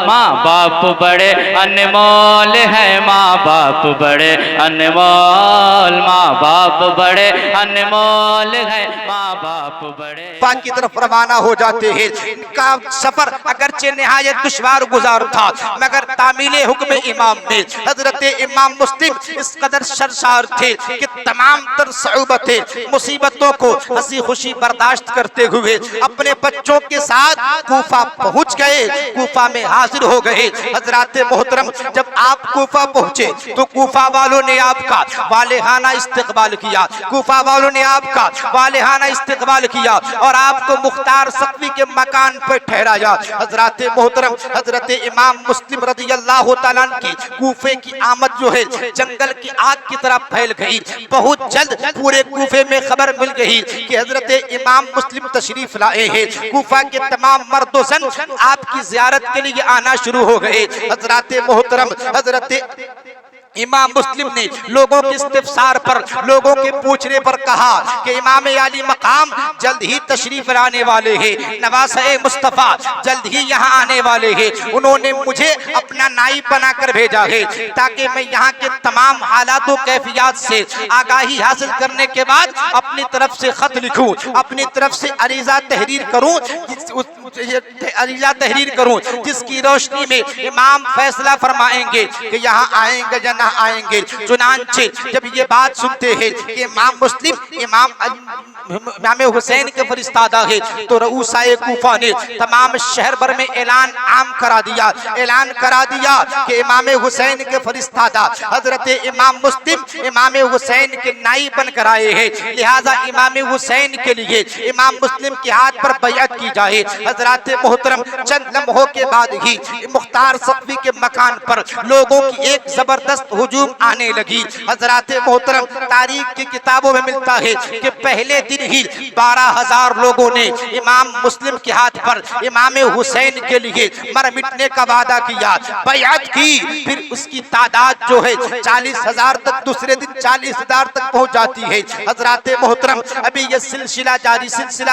माँ बाप बड़े अनमोल है, माँ बाप बड़े अनमोल, माँ बाप बड़े अनमोल है, माँ बाप बड़े। पाक की तरफ रवाना हो जाते हैं। इनका सफर अगरचे निहायत दुश्वार गुजार था, मगर तामीले हुक्म इमाम ने हजरत इमाम मुस्लिम इस कदर शर्शार थे कि तमाम तर सऊबतें मुसीबतों को हंसी खुशी बर्दाश्त करते हुए अपने बच्चों के साथ कूफा पहुंच गए, कूफा में हाजिर हो गए। हजरात मोहतरम, जब आप कूफा पहुंचे तो कूफा वालों ने आपका वालेहाना इस्तकबाल किया, कूफा वालों ने आपका वालेहाना इस्तकबाल किया और आपको मुख्तार सख्वी के मकान पर ठहराया। हजरात मोहतरम, हजरत इमाम मुस्लिम रज़ी अल्लाह तआला अन्हु की कूफे की आमद जो है जंगल की आग की तरह फैल गई। बहुत जल्द पूरे कूफे में खबर मिल गई कि हजरत इमाम मुस्लिम तशरीफ लाए हैं। कूफा के तमाम मर्दो ज़न आपकी ज़ियारत के लिए आना शुरू हो गए। हजरात मोहतरम, हजरत इमाम मुस्लिम ने लोगों के इस्तिफसार पर, लोगों के पूछने पर कहा कि इमाम आली मकाम जल्द ही तशरीफ लाने वाले हैं, नवासे मुस्तफ़ा जल्द ही यहाँ आने वाले हैं। उन्होंने मुझे अपना नाइब बनाकर भेजा है ताकि मैं यहाँ के तमाम हालात व कैफियत से आगाही हासिल करने के बाद अपनी तरफ से खत लिखूं, अपनी तरफ से अरीजा तहरीर करूं, अरीजा तहरीर करूं जिसकी रोशनी में इमाम फैसला फरमाएंगे कि यहाँ आएंगे या आएंगे। चुनांचे जब ये बात सुनते हैं कि इमाम मुस्लिम इमाम हुसैन के फरिश्तादा है तो रऊसाए कूफा ने तमाम शहर भर में ऐलान आम करा दिया, ऐलान करा दिया कि इमाम हुसैन के फरिश्तादा हजरत इमाम मुस्लिम इमाम हुसैन के नाई बनकर आए हैं, लिहाजा इमाम हुसैन के लिए इमाम मुस्लिम के हाथ पर बैअत की जाए। हजरत मोहतरम, चंद लम्हों के बाद ही मुख्तार सख्वी के मकान पर लोगों की एक जबरदस्त हुजूम आने लगी। हजरात मोहतरम, तारीख की किताबों में मिलता है कि पहले दिन ही 12,000 लोगों ने इमाम मुस्लिम के हाथ पर इमाम हुसैन के लिए मर मिटने का वादा किया, बैअत की। फिर उसकी तादाद जो है 40,000 तक, दूसरे दिन 40,000 तक पहुंच जाती है। हजरात मोहतरम, अभी यह सिलसिला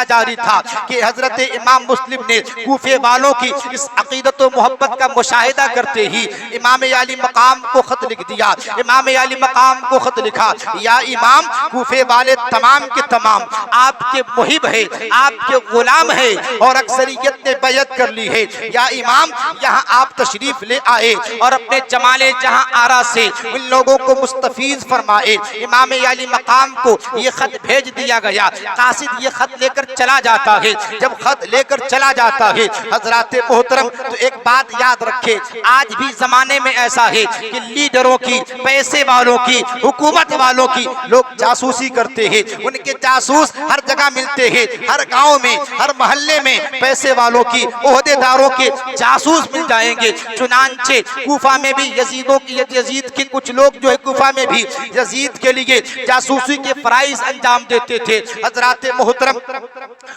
जारी था कि हजरत इमाम मुस्लिम ने कूफे वालों की इस अकीदत व मोहब्बत का मुशाहिदा करते ही इमाम आली मकाम को खत लिख दिया। इमाम आली मकाम को खत लिखा, या इमाम, कूफे वाले तमाम के तमाम आपके मुहिब है, आपके गुलाम है और अक्सरियत ने बैअत कर ली है। या इमाम, यहाँ आप तशरीफ ले आए और अपने जमाले जहाँ आरा से उन लोगों को मुस्तफीज फरमाए। इमाम आली मकाम को ये खत भेज दिया गया। कासिद ये खत लेकर चला जाता है। जब खत लेकर चला जाता है, हजरात मोहतरम, तो एक बात याद रखे, आज भी जमाने में ऐसा है कि लीडरों की, पैसे वालों की, हुकूमत वालों की लोग जासूसी करते हैं। उनके जासूस हर जगह मिलते हैं, हर गांव में, हर मोहल्ले में पैसे वालों की, ओहदेदारों के जासूस मिल जाएंगे। चुनांचे कूफा में भी यजीद के कुछ लोग जो है कूफा में भी यजीद के लिए जासूसी के फराइज अंजाम देते थे। हजरात मोहतरम,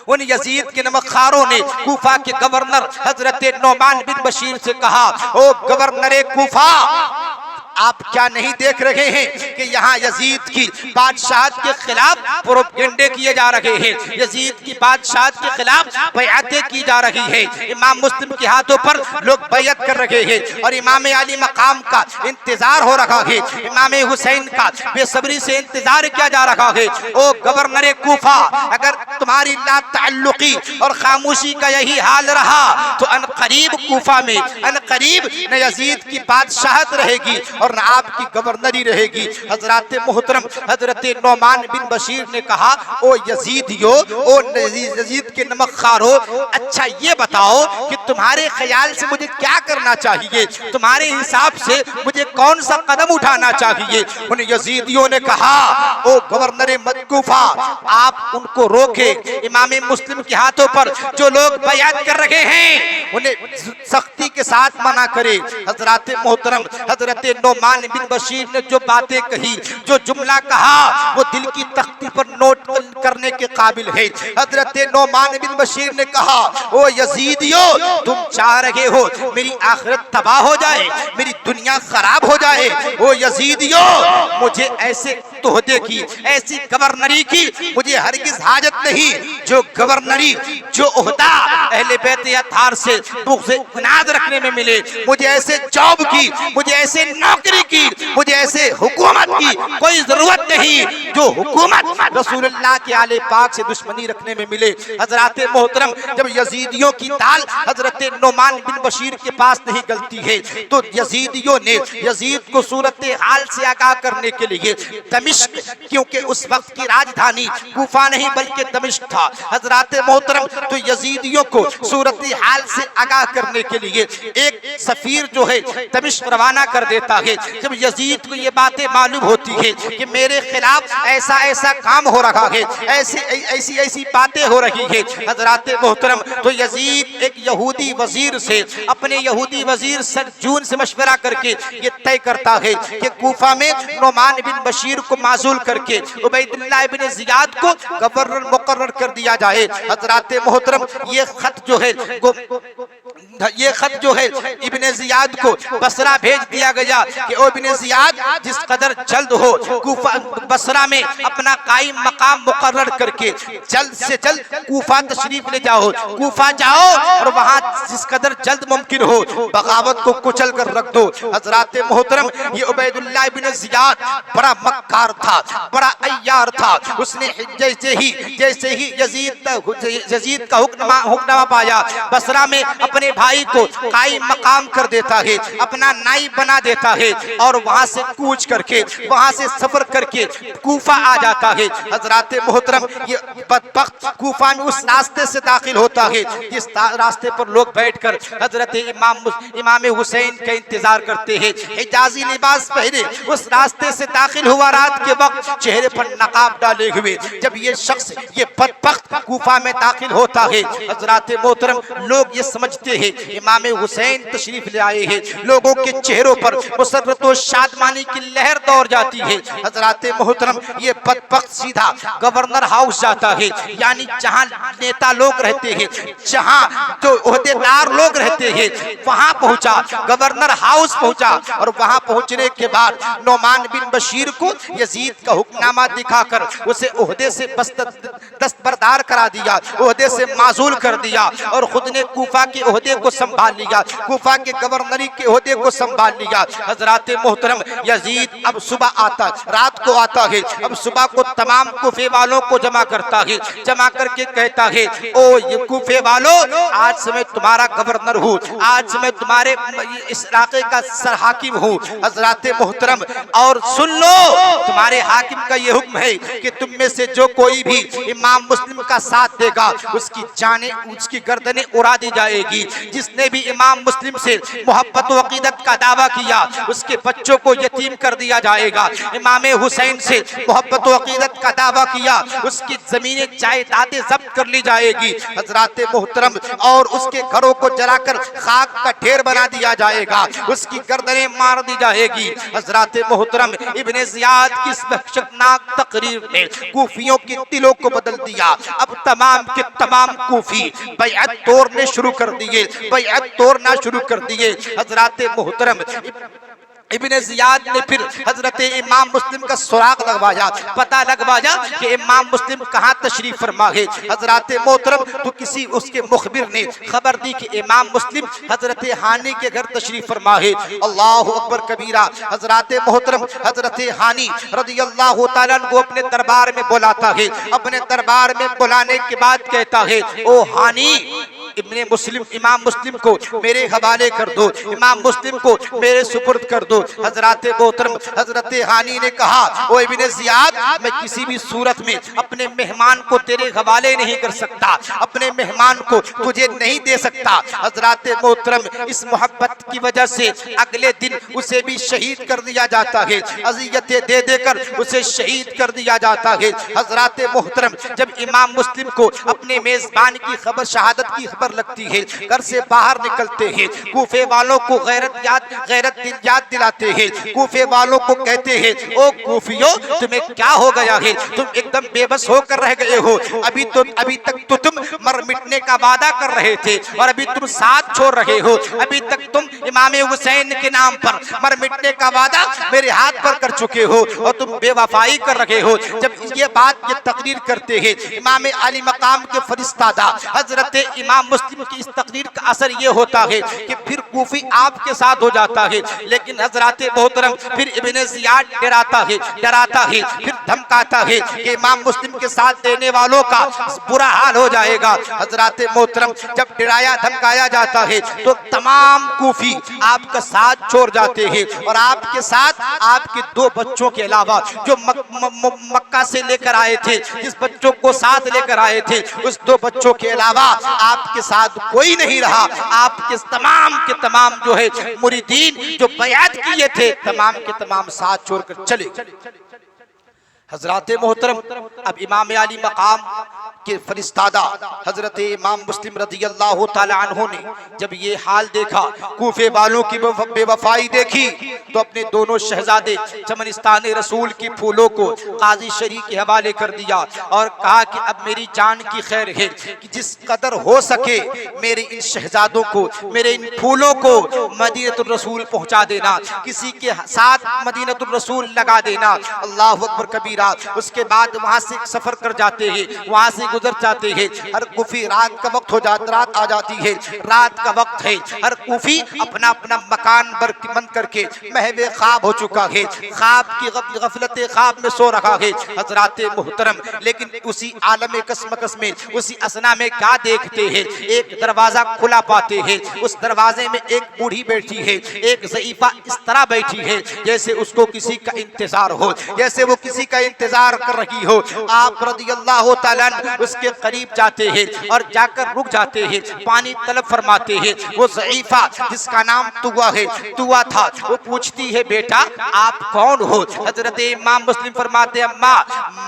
उन यजीद के नमकखारों ने कूफा के गवर्नर हजरत नोमान बिन बशीर से कहा, ओ गवर्नर कूफा, आप क्या नहीं देख रहे हैं कि यहाँ यजीद की बादशाहत के खिलाफ प्रोपेगेंडे किए जा रहे हैं, यजीद की बादशाहत के खिलाफ बैअतें की जा रही है। इमाम मुस्लिम के हाथों पर लोग बैअत कर रहे हैं और इमाम आली मकाम का इंतजार हो रहा है, इमाम हुसैन का बेसब्री से इंतजार किया जा रहा है। ओ गवर्नर कूफा, अगर तुम्हारी लाताल्लुकी और खामोशी का यही हाल रहा तो अनकरीब कूफा में अनकरीब न यजीद की बादशाहत रहेगी और न आपकी गवर्नरी रहेगी। हजरत मोहतरम, हजरत नोमान बिन बशीर ने कहा, ओ यजीदियो, ओ यजीद के नमकखारो, अच्छा ये बताओ कि तुम्हारे ख्याल से मुझे क्या करना चाहिए, तुम्हारे हिसाब से मुझे कौन सा कदम उठाना चाहिए। उन यजीदियों ने कहा, ओ गवर्नर कूफा, आप उनको रोके, इमाम मुस्लिम के हाथों पर जो लोग बैअत कर रहे हैं उन्हें सख्ती के साथ मना करे। हजरत मोहतरम, हजरत नोमान बिन बशीर ने जो बातें कही, जो जुमला कहा, वो दिल की तख्ती पर नोट करने के काबिल है। हजरत नोमान बिन बशीर ने कहा, ओ यजीदियो, तुम चाह रहे हो मेरी आखिरत तबाह हो जाए, मेरी दुनिया खराब हो जाए। ओ यजीदियो, मुझे ऐसे तोहदे की, ऐसी गवर्नरी की मुझे हरगिज हाजत नहीं जो गवर्नरी, जो ओहदा अहले बैत अत्हार से बुग़्ज़-ए-इनाद रखने में मिले। मुझे ऐसे जॉब की, मुझे ऐसे नौकरी की, मुझे ऐसे हुकूमत की कोई जरूरत नहीं जो हुकूमत रसूलुल्लाह के आले पाक से दुश्मनी रखने में मिले। हजरात मोहतरम, जब यजीदियों की दाल हजरत नोमान बिन बशीर के पास नहीं गलती है तो यजीदियों ने यजीद को सूरत हाल से आगाह करने के लिए दमिश्क, क्योंकि उस वक्त की राजधानी कूफा नहीं बल्कि दमिश्क था, हजरात मोहतरम, तो यजीदियों को सूरत हाल से आगाह करने के लिए एक सफीर जो है दमिश्क रवाना कर देता है। जब यजीद को ये बातें मालूम होती है कि मेरे खिलाफ ऐसा ऐसा काम हो रहा है, ऐसी ऐसी बातें हो रही है, हजरात मोहतरम, तो यजीद एक यहूदी वजीर से, अपने यहूदी वजीर सरजून से मशवरा करके ये तय करता है कि कूफा में नोमान बिन बशीर को माजूल करके उबैदुल्लाह इब्न जियाद को गवर्नर मुकर्रर कर दिया जाए। हजरात मोहतरम, ये खत जो है इब्न जियाद को बसरा भेज दिया गया कि ओ इब्न जियाद, जिस कदर जल्द हो कूफा बसरा में अपना कायम मकाम मुकर्रर करके जल्द से जल्द कूफा तशरीफ ले जाओ, कूफा जाओ और वहां जिस कदर जल्द मुमकिन हो बगावत को कुचल कर रख दो। हजरात मोहतरम, ये उबैदुल्लाह इब्न जियाद बड़ा मक्कार था, बड़ा अय्यार था। उसने जैसे ही यजीद का हुक्मनामा पाया, बसरा में अपने भाई को कायम मकाम कर देता है, अपना नाइब बना देता है और वहां से कूच करके, वहां से सफर करके कूफा आ जाता है। हजरात मोहतरम, ये बदबख्त कूफा में उस रास्ते से दाखिल होता है जिस रास्ते पर लोग बैठकर हजरत इमाम हुसैन का इंतजार करते हैं। हिजाजी लिबास पहने उस रास्ते से दाखिल हुआ रात के वक्त, चेहरे पर नकाब डाले हुए जब ये शख्स, ये बदबख्त कूफा में दाखिल होता है, हजरात मोहतरम, लोग ये समझते हैं इमाम हुसैन तशरीफ ले आए हैं। लोगों के चेहरों पर मुसर्रत और शादमानी की लहर दौड़ जाती है। हजरात मोहतरम, ये बदबख्त सीधा गवर्नर हाउस जाता है, यानी जहां नेता लोग रहते हैं, जहां जो ओहदेदार लोग रहते हैं, वहां पहुंचा, गवर्नर हाउस पहुंचा और वहां पहुंचने के बाद नोमान बिन बशीर को यजीद का हुक्मनामा दिखाकर उसे ओहदे से दस्तबरदार करा दिया, ओहदे से माजूल कर दिया और खुद ने कूफा के ओहदे को संभाल लिया, कूफा के गवर्नरी के ओहदे को संभाल लिया। हजरात मोहतरम, यजीद अब सुबह आता, रात को आता है, अब सुबह को तमाम कूफे वालों को जमा करता है, जमा करके कहता है, ओ ये कूफे वालों, आज से मैं तुम्हारा गवर्नर हूँ, आज से मैं तुम्हारे इस इलाके का सर हाकिम हूँ। हजरात मोहतरम, और सुन लो, तुम्हारे हाकिम का ये हुक्म है कि तुम में से जो कोई भी इमाम मुस्लिम का साथ देगा उसकी जाने, उसकी गर्दनें उड़ा दी जाएगी। जिसने भी इमाम मुस्लिम से मोहब्बत व अकीदत का दावा किया उसके बच्चों को यतीम कर दिया जाएगा। इमाम हुसैन से मोहब्बत व अकीदत का दावा किया उसकी जमीनें जायदादें जब्त कर ली जाएगी। हजरात मोहतरम, और उसके घरों को जलाकर खाक का ढेर बना दिया जाएगा, उसकी गर्दनें मार दी जाएगी। हजरात मोहतरम, इब्ने जियाद की इस वहशतनाक तकरीर ने कूफियों के दिलों को बदल दिया। अब तमाम के तमाम कूफी बैअत तोड़ने शुरू कर दिए, बैअत तोड़ना शुरू कर दिए। हजरात मोहतरम, इब्ने जियाद ने फिर हजरत इमाम मुस्लिम का सुराग लगवाया, पता लगवाया कि इमाम मुस्लिम कहाँ तशरीफ फरमा है। हजरत मोहतरम, तो किसी उसके मुखबिर ने खबर दी कि इमाम मुस्लिम हजरत हानी के घर तशरीफ फरमा है। अल्लाह अकबर कबीरा। हजरत मोहतरम, हजरत हानी रज़ियल्लाहु ताला को अपने दरबार में बुलाता है। अपने दरबार में बुलाने के बाद कहता है, ओ हानी, इमाम मुस्लिम को मेरे हवाले कर दो, इमाम मुस्लिम को मेरे सुपुर्द कर दो। हजरत मोहतरम, हजरत हानी ने कहा, ओ इब्ने जियाद, मैं किसी भी सूरत में अपने मेहमान को तेरे हवाले नहीं कर सकता, अपने मेहमान को तुझे नहीं दे सकता। हजरत मोहतरम, इस मोहब्बत की वजह से अगले दिन उसे भी शहीद कर दिया जाता है, अज़ियतें दे देकर उसे शहीद कर दिया जाता है। हजरत मोहतरम, जब इमाम मुस्लिम को अपने मेजबान की खबर, शहादत की खबर पर लगती है, घर से बाहर निकलते हैं, कूफे वालों को गैरत याद दिलाते हैं, कूफे वालों को कहते हैं ओ कूफियों तुम्हें क्या हो गया है, तुम एकदम बेबस होकर रह गए हो, अभी तक तो तुम मर मिटने का वादा कर रहे थे और अभी तुम साथ छोड़ रहे हो, अभी तक तुम इमाम हुसैन के नाम पर मर मिटने का वादा मेरे हाथ पर कर चुके हो और तुम बेवफाई कर रहे हो। जब ये बात ये तकरीर करते हैं इमाम अली मकाम के फरिश्तादा हजरत इमाम मुस्लिम की इस तकरीर का असर ये होता है कि फिर कूफी आपके साथ हो जाता है, लेकिन हजरत मोहतरम फिर इब्ने ज़ियाद डराता है फिर धमकाता है कि इमाम मुस्लिम के साथ देने वालों का बुरा हाल हो जाएगा। हजरत मोहतरम जब डराया धमकाया जाता है तो तमाम कूफी आपका साथ छोड़ जाते हैं और आपके साथ आपके दो बच्चों के अलावा जो मक्का से लेकर आए थे, जिस बच्चों को साथ लेकर आए थे, उस दो बच्चों के अलावा आपके साथ कोई नहीं रहा। आपके तमाम के तमाम जो है मुरीदीन जो बयात किए थे तमाम के तमाम साथ छोड़कर चले। हजरत मोहतरम अब इमाम अली मकाम के फरिश्तादा हजरत इमाम मुस्लिम रज़ियल्लाहु ताला अन्हु ने जब ये हाल देखा, कूफे वालों की बेवफाई देखी, तो अपने दोनों शहजादे चमनिस्तान रसूल की फूलों को काजी शरी के हवाले कर दिया और कहा कि अब मेरी जान की खैर है कि जिस कदर हो सके मेरे इन शहजादों को, मेरे इन फूलों को मदीनतुर रसूल पहुंचा देना, किसी के साथ मदीनतुर रसूल लगा देना। अल्लाहु अकबर कबीरा। उसके बाद वहां से सफर कर जाते हैं, वहां से गुजर जाते हैं। हर कूफी रात का वक्त हो जाता, रात आ जाती है, रात का वक्त है, हर कूफी अपना अपना मकान बंद करके महवे ख्वाब हो चुका है, ख्वाब की गफलत ख्वाब में सो रहा है। हजरात मुहतरम लेकिन उसी आलम कसमकस में, उसी असना में क्या देखते हैं, एक दरवाजा खुला पाते हैं, उस दरवाजे में एक बूढ़ी बैठी है, एक ज़ईफा इस तरह बैठी है जैसे उसको किसी का इंतजार हो, जैसे वो किसी का इंतजार कर रही हो। आप रज़ियल्लाहु ताला उसके करीब जाते हैं और जाकर रुक जाते हैं, पानी तलब फरमाते हैं। वो ज़ईफा जिसका नाम तुआ था, वो पूछती है बेटा आप कौन हो? हजरत इमाम मुस्लिम फरमाते अम्मा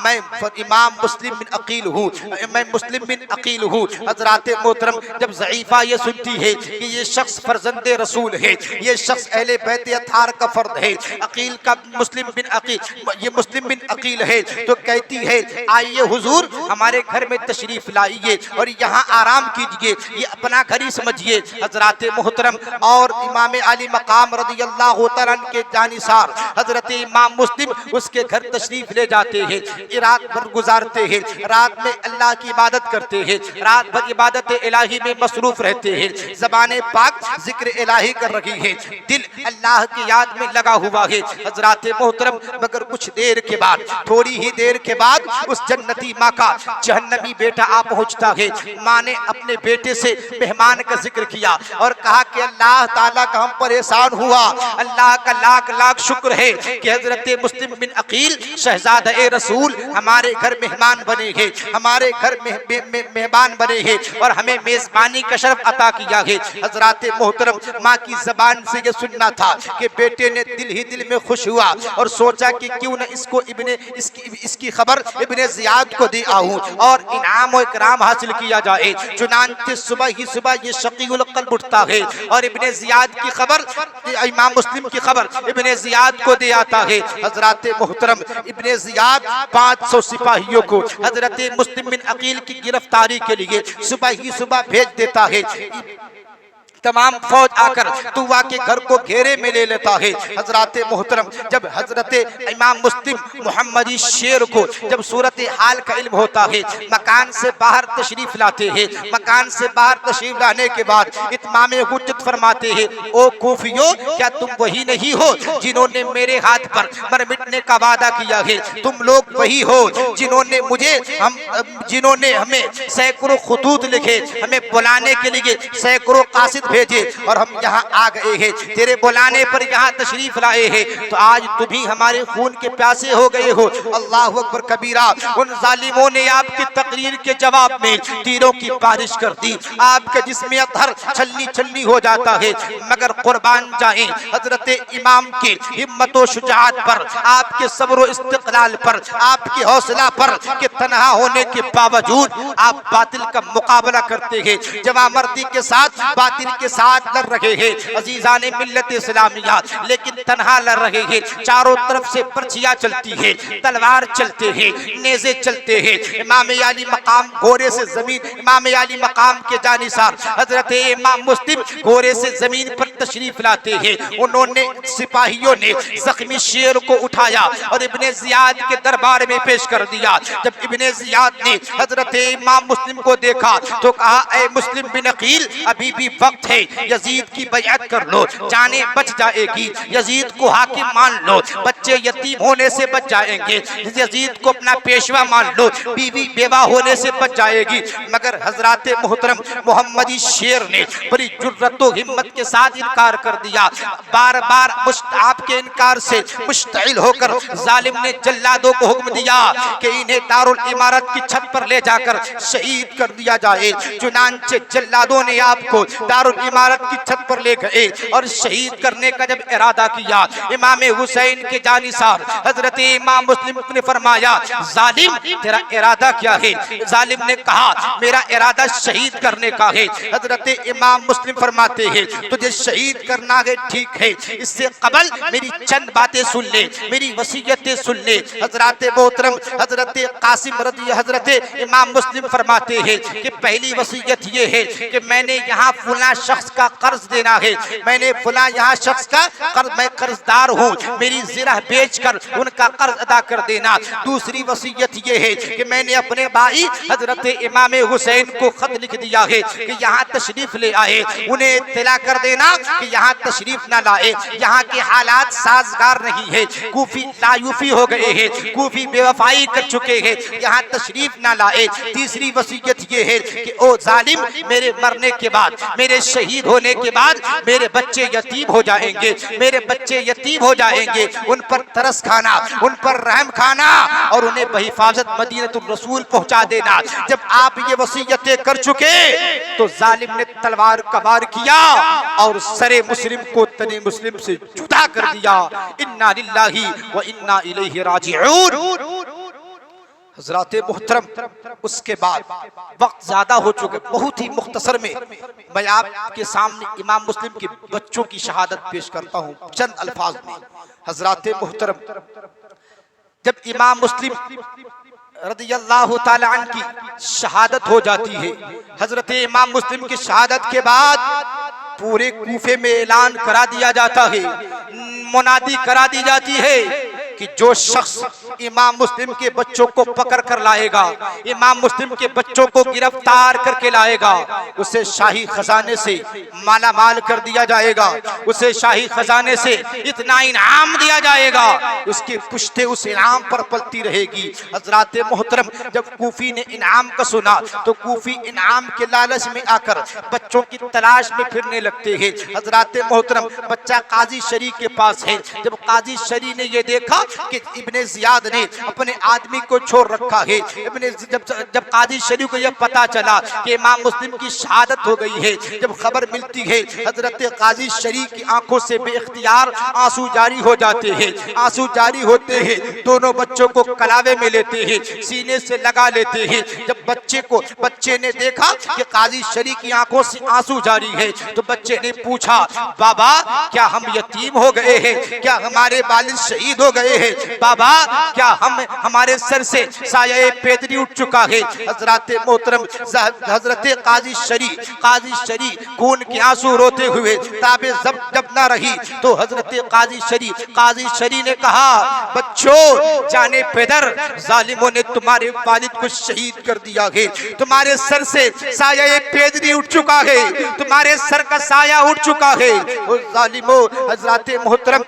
मैं इमाम मुस्लिम बिन अकील हूँ, मैं मुस्लिम बिन अकील हूँ। हजरत मोहतरम जब ज़ईफा ये सुनती है कि ये शख्स फर्जंदे रसूल है, ये शख्स अहले बैत अतार का फर्द है, अकील का मुस्लिम बिन अकील, ये मुस्लिम बिन अकील है, तो कहती है आइए हुजूर हमारे घर में तशरीफ लाइए और यहाँ आराम कीजिए, ये अपना घर ही समझिए। हजरत मोहतरम और इमाम अली मकाम रज़ियल्लाहु ताला के जानिसार हजरत इमाम मुस्लिम उसके घर तशरीफ ले जाते हैं, रात भर गुजारते हैं, रात में अल्लाह की इबादत करते हैं, रात भर इबादत इलाही में मसरूफ रहते हैं, ज़बाने पाक जिक्र इलाही कर रही है, दिल अल्लाह की याद में लगा हुआ है। हजरत मोहतरम मगर कुछ देर के बाद, थोड़ी ही देर के बाद उस जन्नती माँ का जहन्नमी बेटा आ पहुंचता है। माँ ने अपने बेटे से मेहमान का जिक्र किया और कहा कि अल्लाह ताला का हम परेशान हुआ, अल्लाह का लाख लाख शुक्र है कि हजरत मुस्लिम बिन अकील शहजादा ए रसूल हमारे घर मेहमान बने हैं, हमारे घर मेहमान बने हैं और हमें मेजबानी का शर्फ अता किया है। हजरत मोहतरम माँ की जबान से ये सुनना था कि बेटे ने दिल ही दिल में खुश हुआ और सोचा कि क्यों न इसको इसकी खबर इब्ने ज़ियाद को दे आऊं और इनाम और इकराम हासिल किया जाए। चुनांचे सुबह ही सुबह ये शकीउल क़ल्ब उठता है और इब्ने ज़ियाद की खबर, इमाम मुस्लिम की खबर इब्ने ज़ियाद को दे आता है। हजरत मोहतरम इब्ने ज़ियाद 500 सिपाहियों को हजरत मुस्लिम बिन अकील की गिरफ्तारी के लिए सुबह ही सुबह भेज देता है। तमाम फौज आकर तुवा के घर को घेरे में ले लेता है। हजरत मोहतरम जब हजरत इमाम मुस्लिम मोहम्मदी शेर को जब सूरत हाल का इल्म होता है, मकान से बाहर तशरीफ लाते हैं, मकान से बाहर तशरीफ लाने के बाद इत्माम हुज्जत फरमाते हैं ओ कूफियों क्या तुम वही नहीं हो जिन्होंने मेरे हाथ पर मर मिटने का वादा किया है? तुम लोग वही हो जिन्होंने हमें सैकड़ों खुतूत लिखे, हमें बुलाने के लिए सैकड़ों कासिद भेजे और हम यहाँ आ गए हैं, तेरे बुलाने पर यहाँ तशरीफ लाए हैं, तो आज तुम ही हमारे खून के प्यासे हो गए हो। अल्लाह अकबर कबीरा। उन जालिमों ने आपकी तकरीर के जवाब में तीरों की बारिश कर दी, आपके जिस्म अतहर छलनी छलनी हो जाता है। मगर कुर्बान जाएं हजरत इमाम की हिम्मत व शुजाअत पर, आपके सब्र व इस्तिक़लाल पर, आपके हौसला पर कि तन्हा होने के बावजूद आप बातिल का मुकाबला करते हैं, जवामर्दी के साथ बातिल के साथ लड़ रहे हैं। अजीज़ाने मिल्लत इस्लामिया, लेकिन तन्हा लड़ रहे हैं। चारों तरफ से पर्चियां चलती है, तलवार चलते हैं, नेज़े चलते हैं। इमाम अली मकाम घोड़े से जमीन, इमाम अली मकाम के जानिसार हजरत इमाम मुस्लिम घोड़े से जमीन पर तशरीफ लाते हैं। उन्होंने सिपाहियों ने जख्मी शेर को उठाया और इब्ने जियाद के दरबार में पेश कर दिया। जब इब्ने जियाद ने हजरत इमाम मुस्लिम को देखा तो कहा, ऐ मुस्लिम बिन अकील, अभी भी वक्त है, यजीद की बैअत कर लो, जाने बच जाएगी। यजीद को हाकिम मान लो, बच्चे यतीम होने से बच जाएंगे। यजीद को अपना पेशवा मान लो, बीवी बेवा होने से बच जाएगी। मगर हजरत मोहतरम मोहम्मदी शेर ने बड़ी जुर्रत व हिम्मत के साथ इनकार कर दिया। बार बार आपके इनकार से मुश्तइल होकर जालिम ने जल्लादों को हुक्म दिया कि इन्हें दारुल इमारत की छत पर ले जाकर शहीद कर दिया जाए। चुनांचे जल्लादों ने आपको दारुल इमारत की छत पर ले गए और शहीद करने का जब इरादा किया, इमाम हुसैन के जानिसार हजरत इमाम मुस्लिम ने फरमाया, जालिम तेरा इरादा क्या है? जालिम ने कहा, मेरा इरादा शहीद करने का है। हजरत इमाम मुस्लिम फरमाते हैं, तुझे शहीद करना है, ठीक है, इससे कबल मेरी चंद बातें सुन ले, मेरी वसीयतें सुन ले। हजरत मोहतरम हजरत कासिम रज़ी हजरत इमाम मुस्लिम फरमाते हैं कि पहली वसीयत ये है कि मैंने यहाँ फुला शख्स का कर्ज देना है, मैंने फुला यहाँ शख्स का कर्ज, मैं कर्जदार हूँ, मेरी ज़िरा बेचकर उनका कर्ज अदा कर देना। दूसरी वसीयत ये है कि मैंने अपने भाई हजरत इमाम हुसैन को खत लिख दिया है कि यहाँ तशरीफ ले आए, उन्हें इत्तला कर देना कि यहाँ तशरीफ न लाए, यहाँ के हालात साजगार नहीं है, कूफी लायूफी हो गए हैं, कूफी बेवफाई कर चुके हैं, यहाँ तशरीफ न लाए। तीसरी वसीयत ये है कि ओ जालिम, मेरे मरने के बाद, मेरे शहीद होने के बाद मेरे बच्चे यतीम हो जाएंगे, मेरे बच्चे यतीम हो जाएंगे, उन पर तरस खाना, उन पर रहम खाना और उन्हें बहिफाजत मदीनतुर रसूल पहुंचा देना। जब आप ये वसीयतें कर चुके तो जालिम ने तलवार का वार किया और सरे मुस्लिम को तने मुस्लिम से जुदा कर दिया। इन्ना लिल्लाहि व इन्ना इलैहि राजिऊन। हजरत मोहतरम, उसके बाद वक्त ज्यादा हो चुके, बहुत ही मुख्तसर में मैं आपके सामने इमाम मुस्लिम के बच्चों की शहादत पेश करता हूँ चंद अल्फाज में। हजरत मोहतरम, जब इमाम मुस्लिम रज़ियल्लाहु ताला अन्हु की शहादत हो जाती है, हजरत इमाम मुस्लिम की शहादत के बाद पूरे कूफे में ऐलान करा दिया जाता है, मुनादी करा दी जाती है कि जो शख्स इमाम मुस्लिम के बच्चों को पकड़ कर लाएगा, इमाम मुस्लिम के बच्चों को गिरफ्तार करके लाएगा, उसे शाही खजाने से माला माल कर दिया जाएगा, उसे शाही खजाने से इतना इनाम दिया जाएगा, उसकी पुश्ते उस इनाम पर पलती रहेगी। हजरत मोहतरम, जब कूफी ने इनाम का सुना तो कूफी इनाम के लालच में आकर बच्चों की तलाश में फिरने लगते हैं। हजरत मोहतरम, बच्चा काजी शरी के पास है। जब काजी शरी ने यह देखा कि इब्ने जियाद ने अपने आदमी को छोड़ रखा है, जब काजी शरी को यह पता चला कि इमाम मुस्लिम की शहादत हो गई है, जब खबर मिलती है, हजरत काजी शरी की आंखों से बेइख्तियार आंसू जारी हो जाते हैं। आंसू जारी होते हैं, दोनों बच्चों को कलावे में लेते हैं, सीने से लगा लेते हैं। जब बच्चे ने देखा कि काजी शरी की आंखों से आंसू जारी है तो बच्चे ने पूछा, बाबा क्या हम यतीम हो गए हैं? क्या हमारे वालिद शहीद हो गए हैं? बाबा क्या हमारे सर से साया पैदरी उठ चुका है? हजरत मोहतरम, हजरत काजी शरी खून के आंसू रोते हुए ताबे जब ना रही तो हजरत काजी शरी ने कहा, बच्चों जाने पेदर, जालिमों ने तुम्हारे वालिद को शहीद कर दिया है, तुम्हारे सर से साया पैदरी उठ चुका है, तुम्हारे सर का साया उठ चुका है। जालिमों, हजरत मोहतरम,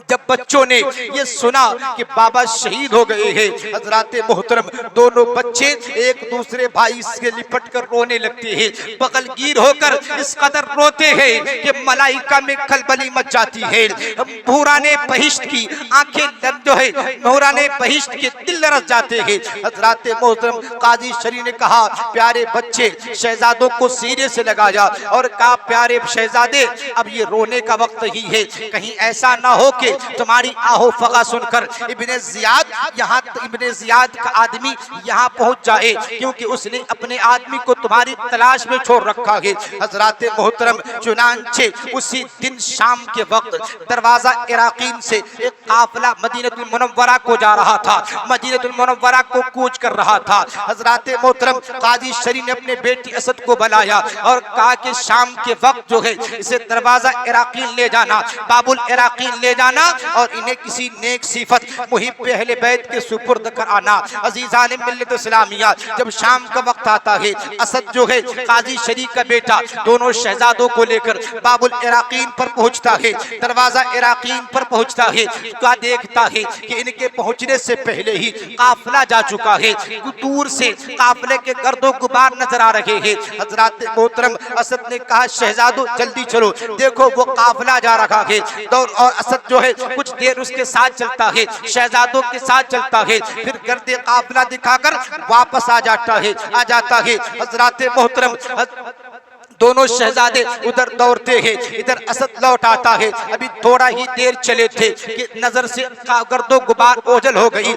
जब बच्चों ने ये सुना कि बाबा शहीद हो गए हैं, हजरात मोहतरम दोनों बच्चे एक दूसरे भाई से लिपट कर रोने लगते हैं, बगलगीर होकर इस कदर रोते हैं कि मलाइका में खलबली मच जाती है। नूराने बहिश्त की आंखें जो है, नूराने बहिश्त के दिल लरस जाते हैं। हजरात मोहतरम काजी शरी ने कहा, प्यारे बच्चे शहजादों को सीने से लगाया और कहा, प्यारे शहजादे अब ये रोने का वक्त ही है, कहीं ऐसा ना हो कि तुम्हारी आहो फगा सुनकर इब्ने जियाद का आदमी यहाँ पहुंच जाए, क्योंकि उसने अपने आदमी को तुम्हारी तलाश में छोड़ रखा है। हजरात मोहतरम चुनांचे उसी दिन शाम के वक्त दरवाजा इराकीन से एक काफिला मदीनतुल मुनव्वरा को जा रहा था, मदीनतुल मुनव्वरा को कूच कर रहा था। हजरात मोहतरम काजी शरी ने अपने बेटी असद को बुलाया और कहा कि शाम के वक्त जो है इसे दरवाजा इराकीन ले जाना, बाबुल इराकीन ले जाना और इन्हें किसी नेक सिफत मुहिब अहले बैत के सुपुर्द कर आना। अजीजान मिल्लत इस्लामिया, जब शाम का वक्त आता है, असद जो है काजी शरी का बेटा दोनों शहजादों को लेकर बाबुल इराकीन पर पहुंचता है। दरवाजा इराकीन पर पहुंचता है, क्या देखता है कि इनके पहुंचने से पहले ही काफिला जा चुका है। दूर से काफिले के गर्दो गुबार नजर आ रहे हैं। हजरात मोहतरम असद ने कहा, शहजादो जल्दी चलो, देखो वो काफिला जा रहा है। और असद जो है कुछ देर उसके साथ चलता है, शहजादों के साथ चलता है, फिर गर्दे काफिला दिखाकर वापस आ जाता है। हजरात मोहतरम दोनों शहजादे उधर दौड़ते हैं, इधर असद लौट आता है। अभी थोड़ा ही देर चले थे कि नजर से गर्दो गुबार ओझल हो गई,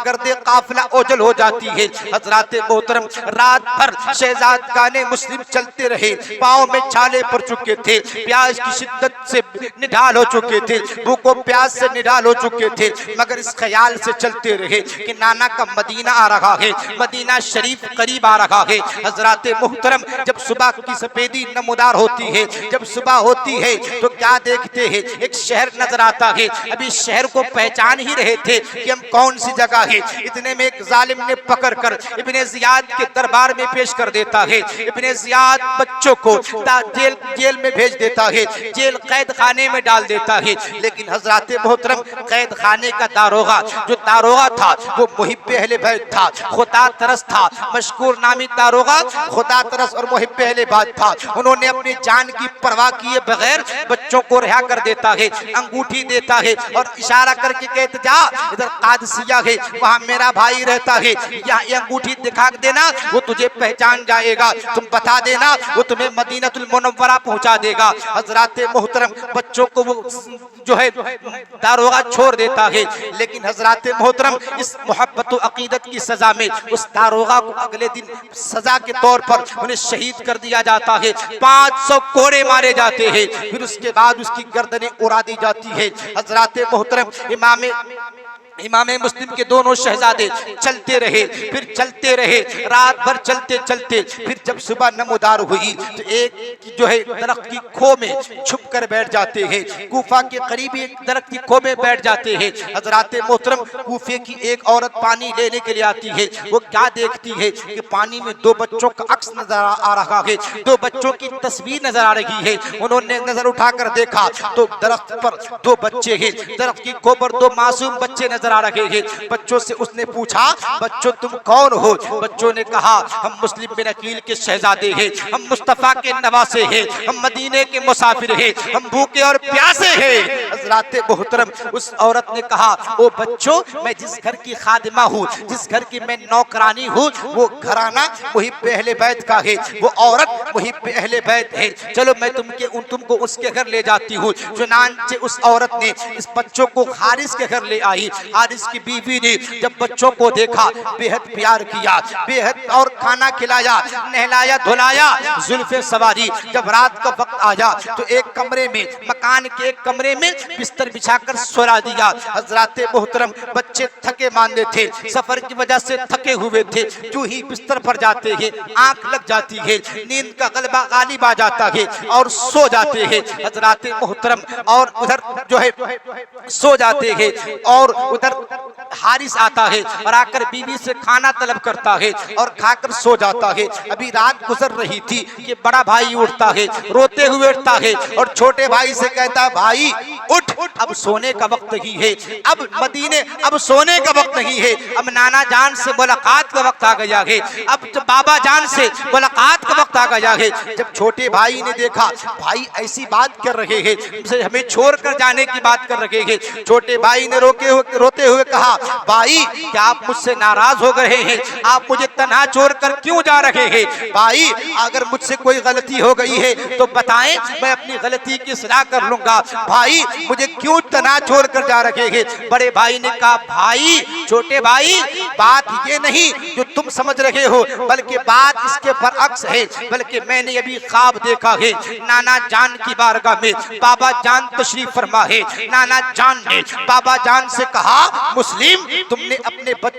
गर्दे काफिला ओझल हो जाती है। हजरात मोहतरम रात भर शहजादगाने मुस्लिम चलते रहे, पाँव में छाले पड़ चुके थे, प्यास की शिद्दत से निढाल हो चुके थे, भूखों प्यास से निढाल हो चुके थे, मगर इस ख्याल से चलते रहे कि नाना का मदीना आ रहा है, मदीना शरीफ करीब आ रहा है। हजरात मोहतरम जब सुबह की सफेदी नमूदार होती है, जब सुबह होती है तो क्या देखते हैं, एक शहर नजर आता है। अभी शहर को पहचान ही रहे थे कि हम कौन सी जगह है, इतने में एक जालिम ने पकड़कर इब्ने जियाद के दरबार में पेश कर देता है। इब्ने जियाद बच्चों को जेल में भेज देता है, जेल कैद खाने में डाल देता है। लेकिन हजरात मोहतरम कैद खाने का दारोगा जो दारोगा था वो मुहिब अहले बैत था, खुदा तरस था, मशकूर नामी दारोगा खुदा तरस और मुहिब अहले बैत था। उन्होंने अपनी जान की परवाह किए बगैर बच्चों को रिहा कर देता है, अंगूठी देता है और इशारा करके कहते, जा इधर कादसिया है, वहाँ मेरा भाई रहता है, यहाँ ये अंगूठी दिखा देना, वो तुझे पहचान जाएगा, तुम बता देना, वो तुम्हें मदीनतुल मुनव्वरा पहुंचा देगा। हजरात मोहतरम बच्चों को वो जो है दारोगा छोड़ देता है। लेकिन हजरात मोहतरम इस मोहब्बत व अकीदत की सजा में उस दारोगा को अगले दिन सजा के तौर पर उन्हें शहीद कर दिया जाता है। 500 कोड़े मारे जाते हैं, फिर उसके बाद उसकी गर्दनें उड़ा दी जाती है। हजरात मोहतरम इमाम मुस्लिम के दोनों शहजादे चलते रहे, फिर चलते रहे, रात भर चलते चलते फिर जब सुबह नमोदार हुई तो एक जो है दरख्त की खो में छुप कर बैठ जाते हैं। कूफा के करीब एक दरख्त की खो में बैठ जाते हैं। हजरात मोहतरम कूफे की एक औरत पानी लेने के लिए आती है। वो क्या देखती है कि पानी में 2 बच्चों का अक्स नजर आ रहा है, 2 बच्चों की तस्वीर नजर आ रही है। उन्होंने नजर उठाकर देखा तो दरख्त पर 2 बच्चे हैं, दरख्त की खो पर 2 मासूम बच्चे नजर आ रहे हैं। बच्चों से उसने पूछा, बच्चों तुम कौन हो? बच्चों ने कहा, हम मुस्लिम बिन अकील के शहजादे हैं, हम मुस्तफा के नवासे हैं, हम मदीने के मुसाफिर हैं, हम भूखे और प्यासे हैं। हज़रात मोहतरम उस औरत ने कहा, ओ बच्चों, मैं जिस घर की खादिमा हूँ, जिस घर की मैं नौकरानी हूँ, वो घराना मुहिब अहले बैत का है, वो औरत मुहिब अहले बैत है। चलो मैं तुमको उसके घर ले जाती हूँ। चुनांचे उस औरत ने इस बच्चों को हारिस के घर ले आई। हारिस की बीवी ने जब बच्चों को देखा बेहद प्यार किया, बेहद और खाना खिलाया, नहलाया धुलाया, जुल्फे सवारी। जब रात का वक्त आया तो एक कमरे में, मकान के एक कमरे में बिस्तर बिछाकर सुला दिया। हजरात मोहतरम बच्चे थके मांदे थे, सफर की वजह से थके हुए थे। जो ही बिस्तर पर जाते हैं आंख लग जाती है, नींद का गलबा गालिब आ जाता है और सो जाते हैं। हजरात मोहतरम और उधर जो है सो जाते हैं और उधर हारिस आता है और आकर बीवी से खाना तलब करता है और खाकर सो जाता है। अभी रात गुजर रही थी कि बड़ा भाई उठता है, रोते हुए उठता है और छोटे भाई से कहता है, भाई उठ, अब सोने का वक्त नहीं है, अब मदीने, अब सोने का वक्त नहीं है, अब नाना जान से मुलाकात का वक्त आ गया है, अब बाबा जान से मुलाकात का वक्त आ गया है। जब छोटे भाई ने देखा भाई ऐसी बात कर रहे हैं, हमें छोड़कर जाने की बात कर रहे हैं, छोटे भाई ने रोते हुए कहा, भाई क्या आप मुझसे नाराज हो गए हैं? आप मुझे तन्हा छोड़कर क्यों जा रहे हैं? भाई अगर मुझसे कोई गलती हो गई है तो बताएं, मैं अपनी गलती की सलाह कर लूंगा। भाई मुझे क्यों तन्हा छोड़कर जा रहे हैं? बड़े भाई ने कहा, भाई छोटे भाई बात ये नहीं जो तुम समझ रहे हो, बल्कि बात इसके बरअक्स है। बल्कि मैंने अभी ख्वाब देखा है, नाना जान की बारगाह में बाबा जान तशरीफ फरमा है। नाना जान ने बाबा जान से कहा, मुस्लिम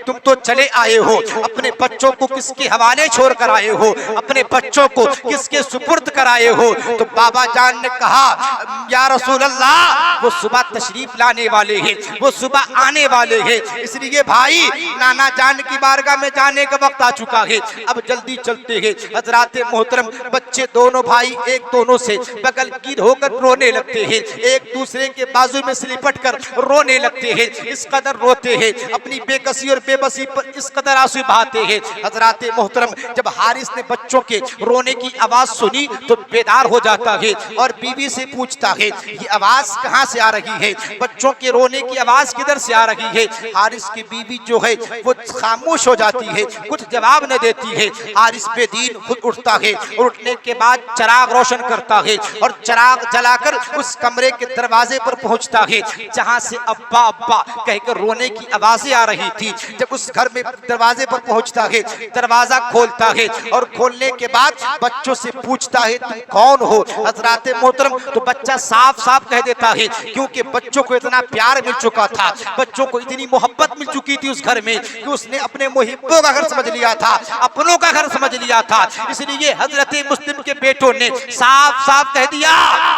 तुम तो चले आए हो, अपने बच्चों को किसके हवाले छोड़ कर आए हो? अपने बच्चों को किसके सुपुर्द कराए हो? तो बाबा जान ने कहा, या रसूल अल्लाह, वो सुबह तशरीफ लाने वाले हैं, वो सुबह आने वाले हैं, इसलिए भाई नाना जान की बारगाह में जाने का वक्त आ चुका है, अब जल्दी चलते हैं। हजरात मोहतरम, बच्चे दोनों भाई एक दोनों से बगल गिर होकर रोने लगते हैं, एक दूसरे के बाजू में से लिपट कर रोने लगते हैं, इस कदर रोते हैं, अपनी बेकसी और बेबसी पर इस कदर आंसू बहाते हैं। हजरात मोहतरम, जब हारिस ने बच्चों के रोने की आवाज सुनी तो बेदार हो जाता है और बीवी से पूछता है, ये आवाज कहाँ से आ रही है? बच्चों के रोने की आवाज किधर से आ रही है? हारिस की बीवी जो है वो खामोश हो जाती है, कुछ जवाब न देती है। हारिस बेदीन खुद उठता है और उठने के बाद चराग रोशन करता है और चराग जलाकर उस कमरे के दरवाजे पर पहुंचता है जहां से अब्बा अब्बा कहकर रोने की आवाजें आ रही थी। जब उस घर में दरवाजे पर पहुंचता है, दरवाजा खोलता है और खोलने के बाद बच्चों से पूछता है, तुम कौन हो? हजरात मोहतरम, तो बच्चा साफ साफ कह देता है, क्योंकि बच्चों को इतना प्यार मिल चुका था, बच्चों को इतनी मोहब्बत मिल चुकी थी उस घर में कि उसने अपने मुहिब्बों का घर समझ लिया था, अपनों का घर समझ लिया था। इसलिए हजरत मुस्लिम के बेटों ने साफ साफ कह दिया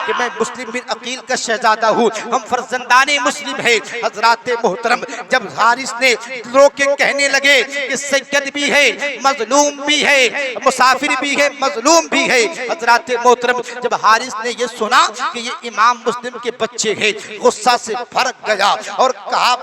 कि मैं मुस्लिम बिन अकील का शहजादा हूँ, हम फर्जंदाने मुस्लिम है। हजरात मोहतरम, जब हारिस ने लोग के कहने लगे कि सैयद भी है, मजलूम भी है, मुसाफिर भी है, मजलूम भी है, हजरात मोहतरम, जब हारिस ने ये सुना कि ये इमाम मुस्लिम के बच्चे हैं, गुस्सा से भड़क गया और कहा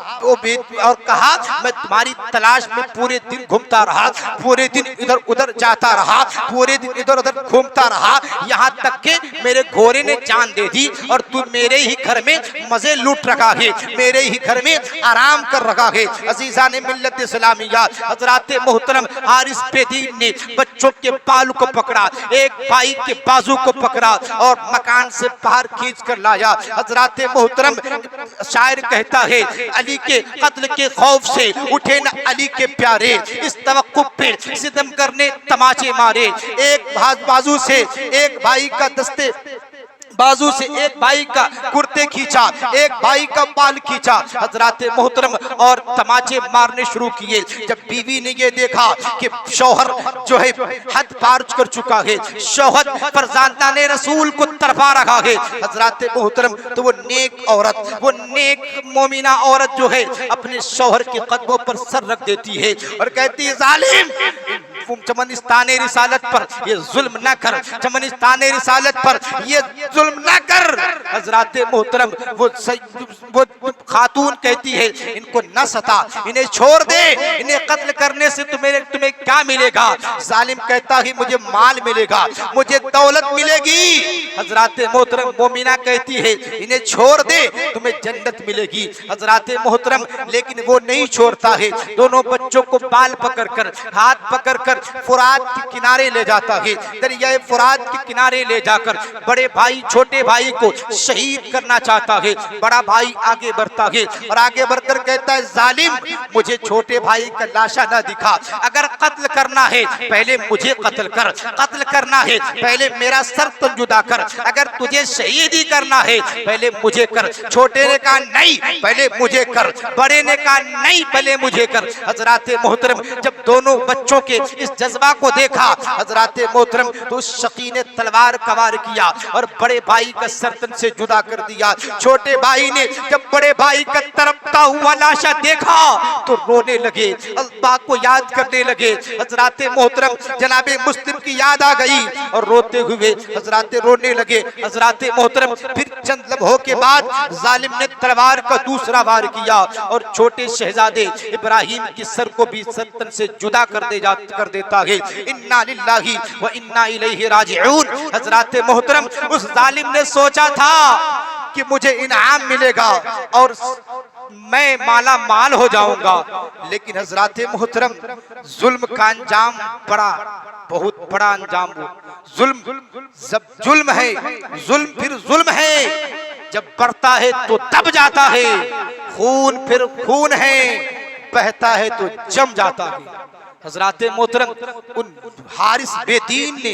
मैं तुम्हारी तलाश में पूरे दिन घूमता रहा, पूरे दिन इधर उधर जाता रहा, पूरे दिन इधर उधर घूमता रहा, यहाँ तक के मेरे घोड़े ने जान दे दी और तू मेरे ही घर में मजे लूट रखा है, मेरे ही घर में आराम कर रखा है। अजीजा ने मिल्लत इस्लामिया, हजरात मोहतरम, हारिस बेदीन ने बच्चों के बालू को पकड़ा, एक भाई के बाजू को पकड़ा और मकान से बाहर खींच कर लाया। हजरात मोहतरम, शायर कहता है, अली के कत्ल के खौफ से उठे न अली के प्यारे, इस तवक्कुफ पे सितम करने तमाचे मारे, एक बाजू से एक भाई का दस्ते बाजू से एक भाई का कुर्ते खींचा, एक भाई का बाल खींचा, हजरात मोहतरम, और तमाचे मारने शुरू किए। जब बीवी ने ये देखा कि शौहर जो है हद पार कर चुका है, शौहर फरजादान रसूल को तरफा रहा है, हजरात मोहतरम, तो वो नेक औरत, वो नेक मोमिना औरत जो है अपने शौहर के कदमों पर सर रख देती है और कहती है, जालिम, चमनिस्ताने रिसालत पर ये जुल्म न कर, चमनिस्ताने रिसालत पर ये जुल्म न कर। हजरात मोहतरम, वो खातून कहती है, इनको न सता, इन्हें छोड़ दे, इन्हें कत्ल करने से तुम्हें क्या मिलेगा? जालिम कहता है, मुझे माल मिलेगा, मुझे दौलत मिलेगी। हजरात मोहतरम, मोमिना कहती है, इन्हें छोड़ दे, तुम्हें जन्नत मिलेगी। हजरात मोहतरम, लेकिन वो नहीं छोड़ता है, दोनों बच्चों को बाल पकड़कर, हाथ पकड़कर फुरात के किनारे ले जाता है, दरिया फुरात के किनारे ले जाकर बड़े भाई छोटे भाई को शहीद करना चाहता है। बड़ा भाई आगे बढ़ता है और आगे बढ़कर कहता है, जालिम, मुझे छोटे भाई का लाशा न दिखा, अगर कत्ल करना है पहले मुझे कत्ल कर, कत्ल करना है पहले मेरा सर तो जुदा कर, अगर तुझे शहीदी करना है पहले मुझे कर। छोटे ने कहा, नहीं, पहले मुझे कर। बड़े ने कहा, नहीं, पहले मुझे कर। हजरात मोहतरम, जब दोनों बच्चों के इस जज्बा को देखा हजरत मोहतरम तो उस शकी ने तलवार कवार किया और बड़े भाई का सर्तन से जुदा कर दिया। छोटे भाई ने जब बड़े भाई का तड़पता हुआ लाशा देखा तो रोने लगे, अल्लाह को याद करने लगे। हजरत मोहतरम जनाबे मुस्लिम की याद आ गई और रोते हुए हजरत रोने लगे। हजरत मोहतरम फिर चंद लम्हों के बाद जालिम ने तलवार का दूसरा वार किया और छोटे शहजादे इब्राहिम की सर को भी सर्तन से जुदा कर देता है। इन्ना लिल्लाही व इन्ना इलैहि राजिऊन। हजरत मोहतरम उस जालिम ने सोचा था कि मुझे इनाम मिलेगा और मैं माला माल हो जाऊंगा, लेकिन हजरत मोहतरम जुल्म का अंजाम बड़ा, बहुत बड़ा अंजाम हो। जुल्म जब जुल्म है, जुल्म फिर जुल्म है, जब बढ़ता है तो दब जाता है, खून फिर खून है, बहता है तो जम जाता है। हजरत मोहतरम उन हारिस बेदीन ने